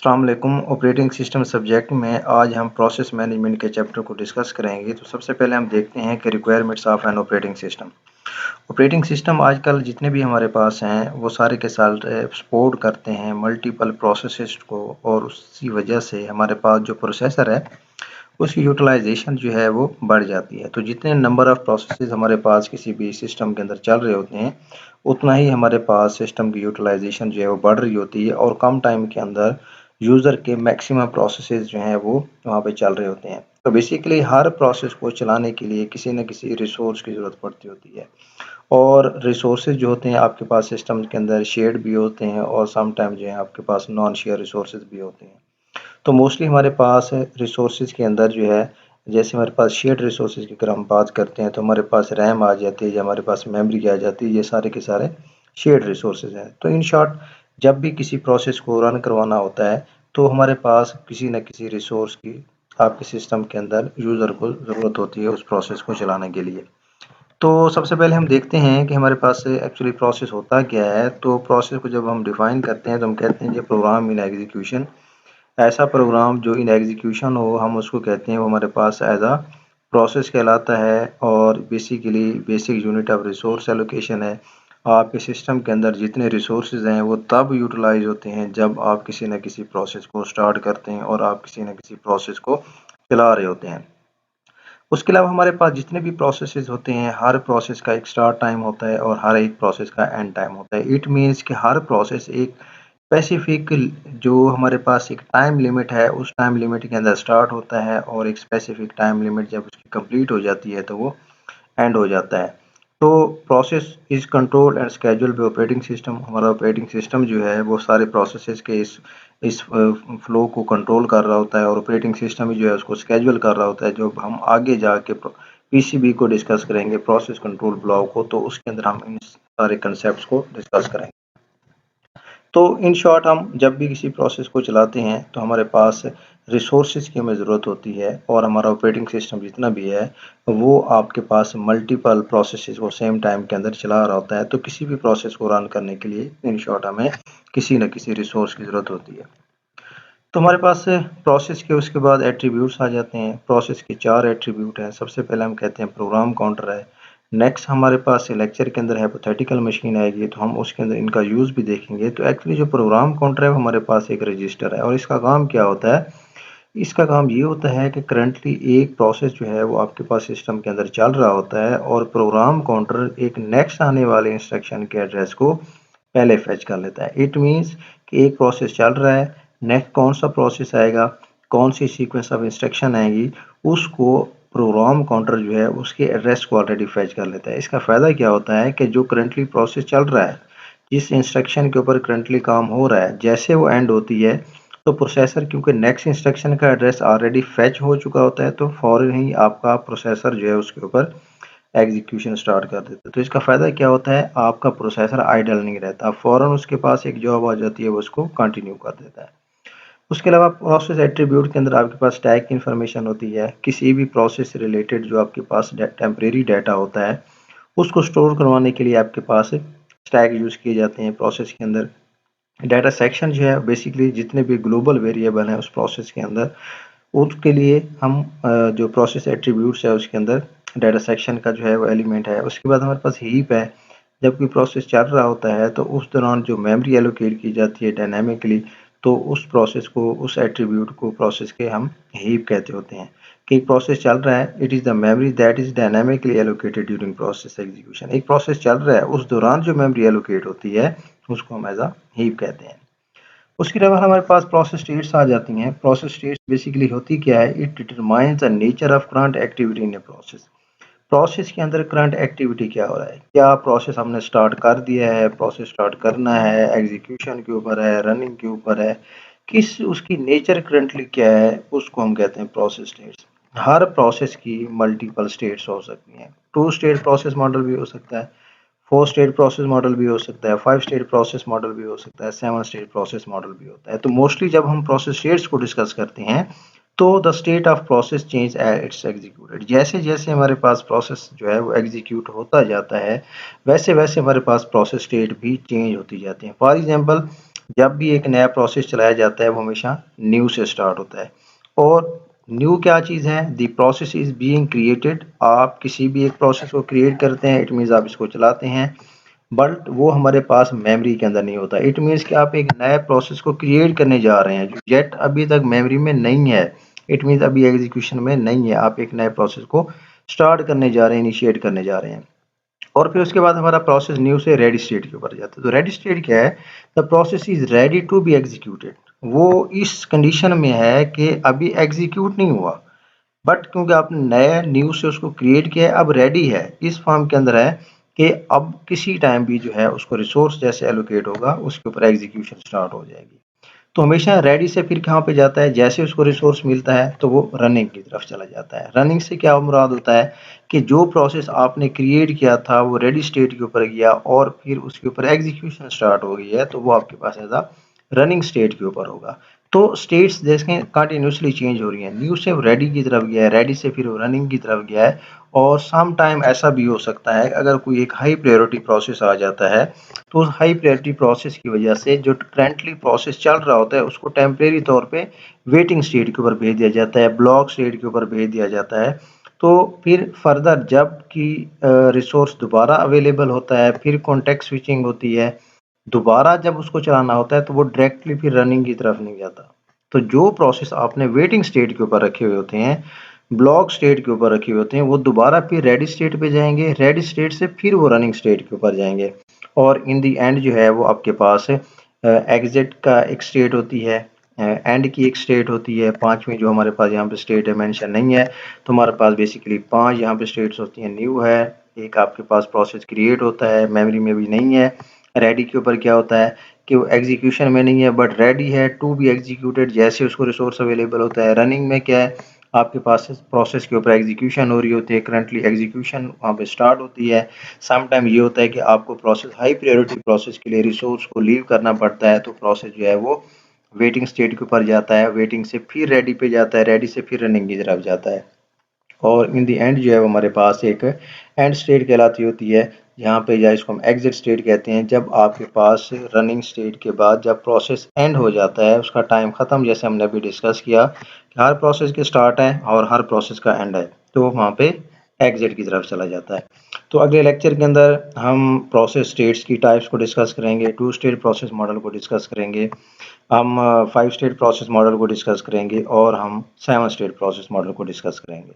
अस्सलाम वालेकुम। Operating system subject में आज हम प्रोसेस मैनेजमेंट के चैप्टर को डिस्कस करेंगे। तो सबसे पहले हम देखते हैं कि requirements of an operating system. Operating system आजकल जितने भी हमारे पास हैं वो सारे के सारे सपोर्ट करते हैं मल्टीपल प्रोसेसेस को, और उसी वजह से हमारे पास जो प्रोसेसर है उसकी यूटिलाइजेशन जो है वो बढ़ जाती है। तो जितने नंबर ऑफ प्रोसेसेस हमारे पास किसी भी सिस्टम के अंदर चल रहे होते हैं उतना ही हमारे पास सिस्टम की यूटिलाइजेशन जो है वो बढ़ रही होती है, और कम टाइम के अंदर यूज़र के मैक्सिमम प्रोसेसेस जो हैं वो वहाँ पे चल रहे होते हैं। तो बेसिकली हर प्रोसेस को चलाने के लिए किसी न किसी रिसोर्स की ज़रूरत पड़ती होती है, और रिसोर्सेज जो होते हैं आपके पास सिस्टम के अंदर शेयर्ड भी होते हैं, और सम टाइम जो है आपके पास नॉन शेयर रिसोर्सेज भी होते हैं। तो मोस्टली हमारे पास रिसोर्सेज के अंदर जो है, जैसे हमारे पास शेयर्ड रिसोर्सेज की अगर हम बात करते हैं तो हमारे पास रैम आ जाती है या हमारे पास मेमोरी आ जाती है। ये सारे के सारे शेयर्ड रिसोर्सेज हैं। तो इन शॉर्ट, जब भी किसी प्रोसेस को रन करवाना होता है तो हमारे पास किसी न किसी रिसोर्स की आपके सिस्टम के अंदर यूज़र को ज़रूरत होती है उस प्रोसेस को चलाने के लिए। तो सबसे पहले हम देखते हैं कि हमारे पास एक्चुअली प्रोसेस होता क्या है। तो प्रोसेस को जब हम डिफ़ाइन करते हैं तो हम कहते हैं ये प्रोग्राम इन एग्जीक्यूशन। ऐसा प्रोग्राम जो इन एग्जीक्यूशन हो हम उसको कहते हैं वो हमारे पास एज अ प्रोसेस कहलाता है। और basically basic unit of resource allocation है। आपके सिस्टम के अंदर जितने रिसोर्सेज हैं वो तब यूटिलाइज होते हैं जब आप किसी न किसी प्रोसेस को स्टार्ट करते हैं और आप किसी न किसी प्रोसेस को चला रहे होते हैं। उसके अलावा हमारे पास जितने भी प्रोसेसेस होते हैं हर प्रोसेस का एक स्टार्ट टाइम होता है और हर एक प्रोसेस का एंड टाइम होता है। इट मीन्स कि हर प्रोसेस एक स्पेसिफिक जो हमारे पास एक टाइम लिमिट है उस टाइम लिमिट के अंदर स्टार्ट होता है, और एक स्पेसिफिक टाइम लिमिट जब उसकी कंप्लीट हो जाती है तो वो एंड हो जाता है। तो process is control and schedule bye operating system. हमारा ऑपरेटिंग सिस्टम जो है वो सारे प्रोसेसेस के इस फ्लो को कंट्रोल कर रहा होता है, और ऑपरेटिंग सिस्टम ही जो है उसको स्केड्यूल कर रहा होता है। जो हम आगे जाके पीसीबी को डिस्कस करेंगे, प्रोसेस कंट्रोल ब्लॉक को, तो उसके अंदर हम इन सारे कंसेप्ट को डिस्कस करेंगे। तो इन शॉर्ट, हम जब भी किसी प्रोसेस को चलाते हैं तो हमारे पास रिसोर्सेज की हमें ज़रूरत होती है, और हमारा ऑपरेटिंग सिस्टम जितना भी है वो आपके पास मल्टीपल प्रोसेसेस को सेम टाइम के अंदर चला रहा होता है। तो किसी भी प्रोसेस को रन करने के लिए इन शॉर्ट हमें किसी न किसी रिसोर्स की ज़रूरत होती है। तो हमारे पास प्रोसेस के उसके बाद एट्रीब्यूट्स आ जाते हैं। प्रोसेस के 4 एट्रीब्यूट हैं। सबसे पहले हम कहते हैं प्रोग्राम काउंटर है। नेक्स्ट हमारे पास लेक्चर के अंदर हाइपोथेटिकल मशीन आएगी तो हम उसके अंदर इनका यूज़ भी देखेंगे। तो एक्चुअली जो प्रोग्राम काउंटर है वो हमारे पास एक रजिस्टर है, और इसका काम क्या होता है? इसका काम ये होता है कि करंटली एक प्रोसेस जो है वो आपके पास सिस्टम के अंदर चल रहा होता है, और प्रोग्राम काउंटर एक नेक्स्ट आने वाले इंस्ट्रक्शन के एड्रेस को पहले फेच कर लेता है। इट मीन्स कि एक प्रोसेस चल रहा है, नेक्स्ट कौन सा प्रोसेस आएगा, कौन सी सीक्वेंस ऑफ इंस्ट्रक्शन आएगी, उसको प्रोग्राम काउंटर जो है उसके एड्रेस को ऑलरेडी फेच कर लेता है। इसका फ़ायदा क्या होता है कि जो करंटली प्रोसेस चल रहा है, जिस इंस्ट्रक्शन के ऊपर करंटली काम हो रहा है, जैसे वो एंड होती है तो प्रोसेसर, क्योंकि नेक्स्ट इंस्ट्रक्शन का एड्रेस ऑलरेडी फेच हो चुका होता है, तो फ़ौरन ही आपका प्रोसेसर जो है उसके ऊपर एग्जीक्यूशन स्टार्ट कर देता है। तो इसका फ़ायदा क्या होता है? आपका प्रोसेसर आइडल नहीं रहता, फ़ौरन उसके पास एक जॉब आ जाती है, वो उसको कंटिन्यू कर देता है। उसके अलावा प्रोसेस एट्रीब्यूट के अंदर आपके पास टैग की इन्फॉर्मेशन होती है। किसी भी प्रोसेस से रिलेटेड जो आपके पास टेम्परेरी डाटा होता है उसको स्टोर करवाने के लिए आपके पास टैग यूज़ किए जाते हैं प्रोसेस के अंदर। डाटा सेक्शन जो है बेसिकली जितने भी ग्लोबल वेरिएबल हैं उस प्रोसेस के अंदर, उसके लिए हम जो प्रोसेस एट्रीब्यूट्स है उसके अंदर डाटा सेक्शन का जो है वो एलिमेंट है। उसके बाद हमारे पास हीप है। जब कोई प्रोसेस चल रहा होता है तो उस दौरान जो मेमोरी एलोकेट की जाती है डायनामिकली, तो उस प्रोसेस को, उस एट्रीब्यूट को प्रोसेस के हम हीप कहते होते हैं। कि एक प्रोसेस चल रहा है, it is the memory that is dynamically allocated during process execution. एक प्रोसेस चल रहा है, उस दौरान जो मेमोरी एलोकेट होती है उसको हम एज अ हीप कहते हैं। उसके अलावा हमारे पास प्रोसेस स्टेट्स आ जाती हैं। प्रोसेस स्टेट्स बेसिकली होती क्या है? It determines the nature of current activity in a process. Process के अंदर करंट एक्टिविटी क्या हो रहा है? क्या प्रोसेस हमने स्टार्ट कर दिया है, प्रोसेस स्टार्ट करना है, एग्जीक्यूशन के ऊपर है, रनिंग के ऊपर है, किस उसकी नेचर करंटली क्या है, उसको हम कहते हैं प्रोसेस स्टेट्स। हर प्रोसेस की मल्टीपल स्टेट्स हो सकती हैं। 2 स्टेट प्रोसेस मॉडल भी हो सकता है, 4 स्टेट प्रोसेस मॉडल भी हो सकता है, 5 स्टेट प्रोसेस मॉडल भी हो सकता है, 7 स्टेट प्रोसेस मॉडल भी होता है। तो मोस्टली जब हम प्रोसेस स्टेट्स को डिस्कस करते हैं तो the state of process change as it's executed. जैसे जैसे हमारे पास प्रोसेस जो है वो एग्जीक्यूट होता जाता है, वैसे वैसे हमारे पास प्रोसेस स्टेट भी चेंज होती जाती हैं। फॉर एग्जांपल, जब भी एक नया प्रोसेस चलाया जाता है वो हमेशा न्यू से स्टार्ट होता है। और न्यू क्या चीज़ है? The process is being created. आप किसी भी एक प्रोसेस को क्रिएट करते हैं, इट मीन्स आप इसको चलाते हैं, बट वो हमारे पास मेमोरी के अंदर नहीं होता। इट मीन्स कि आप एक नए प्रोसेस को क्रिएट करने जा रहे हैं जो येट अभी तक मेमोरी में नहीं है। इट मीन्स अभी एग्जीक्यूशन में नहीं है। आप एक नए प्रोसेस को स्टार्ट करने जा रहे हैं, इनिशिएट करने जा रहे हैं। और फिर उसके बाद हमारा प्रोसेस न्यू से रेडी स्टेट के ऊपर जाता है। तो रेडी स्टेट क्या है? The process is ready to be executed. वो इस कंडीशन में है कि अभी एग्जीक्यूट नहीं हुआ, बट क्योंकि आपने नया न्यू से उसको क्रिएट किया है, अब रेडी है, इस फॉर्म के अंदर है कि अब किसी टाइम भी जो है उसको रिसोर्स जैसे एलोकेट होगा उसके ऊपर एग्जीक्यूशन स्टार्ट हो जाएगी। तो हमेशा रेडी से फिर कहाँ पे जाता है? जैसे उसको रिसोर्स मिलता है तो वो रनिंग की तरफ चला जाता है। रनिंग से क्या मुराद होता है कि जो प्रोसेस आपने क्रिएट किया था वो रेडी स्टेट के ऊपर गया और फिर उसके ऊपर एग्जीक्यूशन स्टार्ट हो गई है, तो वो आपके पास एज अ रनिंग स्टेट के ऊपर होगा। तो स्टेट्स जैसे कंटिन्यूसली चेंज हो रही हैं। न्यू से रेडी की तरफ गया है, रेडी से फिर वो रनिंग की तरफ गया है। और सम टाइम ऐसा भी हो सकता है अगर कोई एक हाई प्रायोरिटी प्रोसेस आ जाता है तो उस हाई प्रायोरिटी प्रोसेस की वजह से जो करंटली प्रोसेस चल रहा होता है उसको टेम्परेरी तौर पे वेटिंग स्टेट के ऊपर भेज दिया जाता है, ब्लॉक स्टेट के ऊपर भेज दिया जाता है। तो फिर फर्दर जब कि रिसोर्स दोबारा अवेलेबल होता है, फिर कॉन्टेक्स्ट स्विचिंग होती है, दोबारा जब उसको चलाना होता है तो वो डायरेक्टली फिर रनिंग की तरफ नहीं जाता। तो जो प्रोसेस आपने वेटिंग स्टेट के ऊपर रखे हुए होते हैं, ब्लॉक स्टेट के ऊपर रखे हुए होते हैं, वो दोबारा फिर रेडी स्टेट पे जाएंगे, रेडी स्टेट से फिर वो रनिंग स्टेट के ऊपर जाएंगे। और इन दी एंड जो है वो आपके पास एग्जिट का एक स्टेट होती है, एंड की एक स्टेट होती है, पांचवी जो हमारे पास यहाँ पे स्टेट है मेंशन नहीं है। तो हमारे पास बेसिकली 5 यहाँ पे स्टेट्स होती हैं। न्यू है, एक आपके पास प्रोसेस क्रिएट होता है, मेमोरी में भी नहीं है। रेडी के ऊपर क्या होता है कि वो एग्जीक्यूशन में नहीं है बट रेडी है टू बी एग्जीक्यूटेड जैसे उसको रिसोर्स अवेलेबल होता है। रनिंग में क्या है? आपके पास प्रोसेस के ऊपर एग्जीक्यूशन हो रही होती है, करंटली एग्जीक्यूशन वहाँ पे स्टार्ट होती है। सम टाइम ये होता है कि आपको प्रोसेस हाई प्रायोरिटी प्रोसेस के लिए रिसोर्स को लीव करना पड़ता है, तो प्रोसेस जो है वो वेटिंग स्टेट के ऊपर जाता है, वेटिंग से फिर रेडी पे जाता है, रेडी से फिर रनिंग की तरफ जाता है। और इन दी एंड जो है वो हमारे पास एक एंड स्टेट कहलाती होती है, जहाँ पे या इसको हम एग्जिट स्टेट कहते हैं। जब आपके पास रनिंग स्टेट के बाद जब प्रोसेस एंड हो जाता है, उसका टाइम ख़त्म, जैसे हमने अभी डिस्कस किया कि हर प्रोसेस के स्टार्ट है और हर प्रोसेस का एंड है, तो वहाँ पे एग्जिट की तरफ चला जाता है। तो अगले लेक्चर के अंदर हम प्रोसेस स्टेट्स की टाइप्स को डिस्कस करेंगे, 2 स्टेट प्रोसेस मॉडल को डिस्कस करेंगे, हम 5 स्टेट प्रोसेस मॉडल को डिस्कस करेंगे और हम 7 स्टेट प्रोसेस मॉडल को डिस्कस करेंगे।